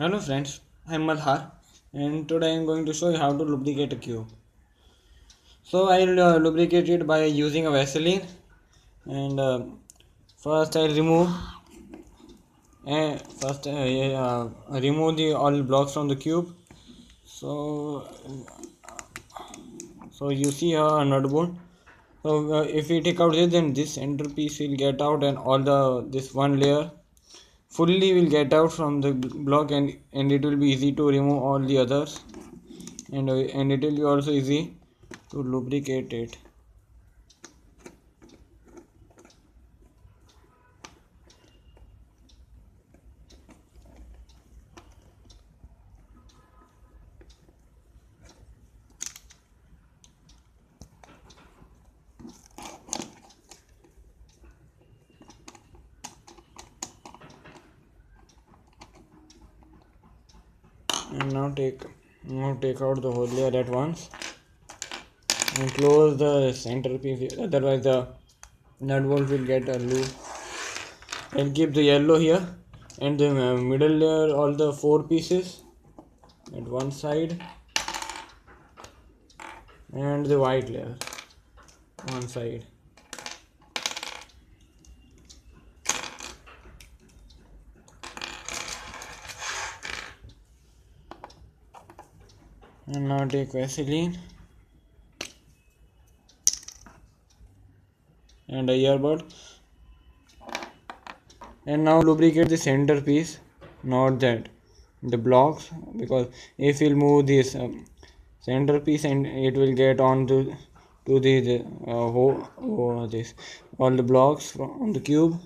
Hello friends, I'm Malhar and today I'm going to show you how to lubricate a cube. So I'll lubricate it by using a Vaseline and first I'll remove the all blocks from the cube. So you see a nut bolt. So if we take out this, then this centerpiece will get out and all the this one layer fully will get out from the block, and it will be easy to remove all the others, and it will be also easy to lubricate it. And now take out the whole layer at once and close the centerpiece, otherwise the nut bolt will get loose. And keep the yellow here and the middle layer, all the four pieces at one side, and the white layer one side. And now take Vaseline and a earbud, and now lubricate the centerpiece, not that the blocks, because if we'll move this centerpiece, and it will get on to this all the blocks from the cube.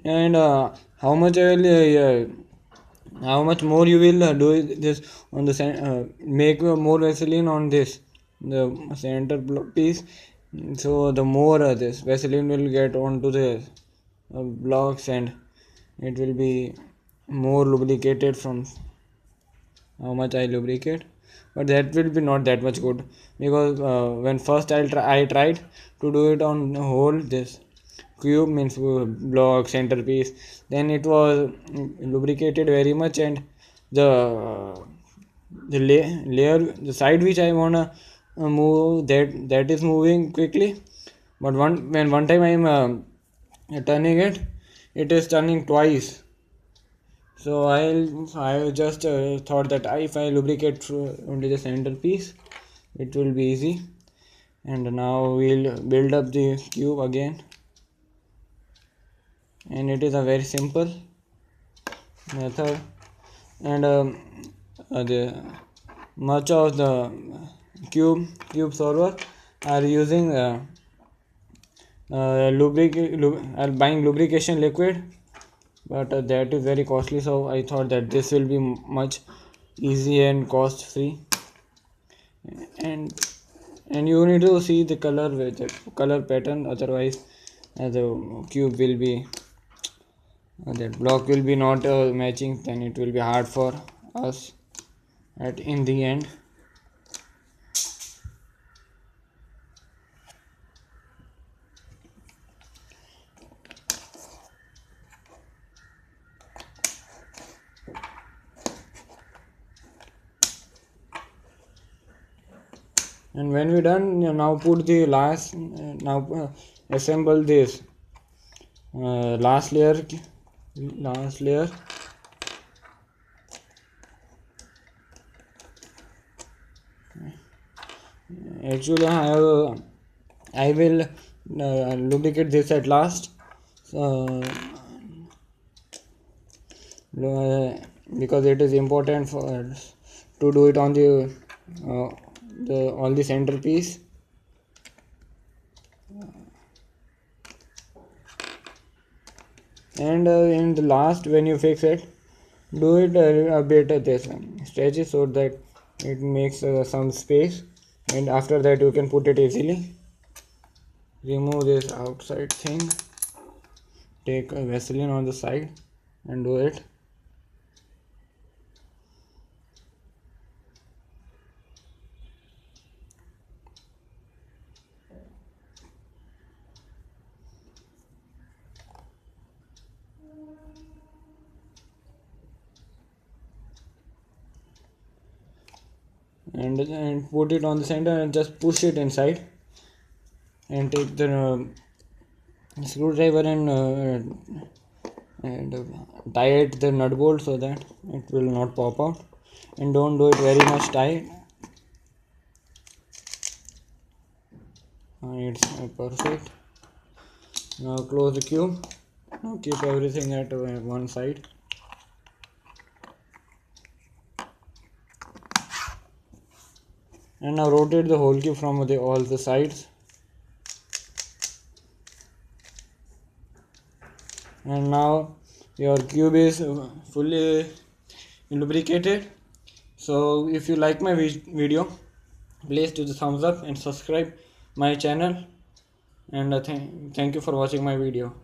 And how much more you will do this on the make more Vaseline on this the center piece, so the more this Vaseline will get onto the blocks, and it will be more lubricated from how much I lubricate. But that will be not that much good, because when first I tried to do it on whole this cube, means block centerpiece, then it was lubricated very much, and the layer, the side which I wanna move, that is moving quickly. But when one time I am turning it, it is turning twice. So I just thought that if I lubricate through only the center piece, it will be easy. And now we'll build up the cube again, and it is a very simple method. And the much of the cube solver are using are buying lubrication liquid, but that is very costly, so I thought that this will be much easy and cost free. And you need to see the color with the color pattern, otherwise the cube will be that block will be not matching, then it will be hard for us at in the end. And when we done, now put the last assemble this last layer. Actually I will lubricate this at last, uh, because it is important for to do it on uh, the centerpiece. And in the last, when you fix it, do it a bit this stretch it, so that it makes some space, and after that you can put it easily. Remove this outside thing, take a Vaseline on the side and do it. And put it on the center and just push it inside, and take the screwdriver and tight the nut bolt so that it will not pop out, and don't do it very much tight. It's perfect. Now close the cube. Now keep everything at one side. And now rotate the whole cube from all the sides. And now your cube is fully lubricated. So if you like my video, please do the thumbs up and subscribe my channel, and thank you for watching my video.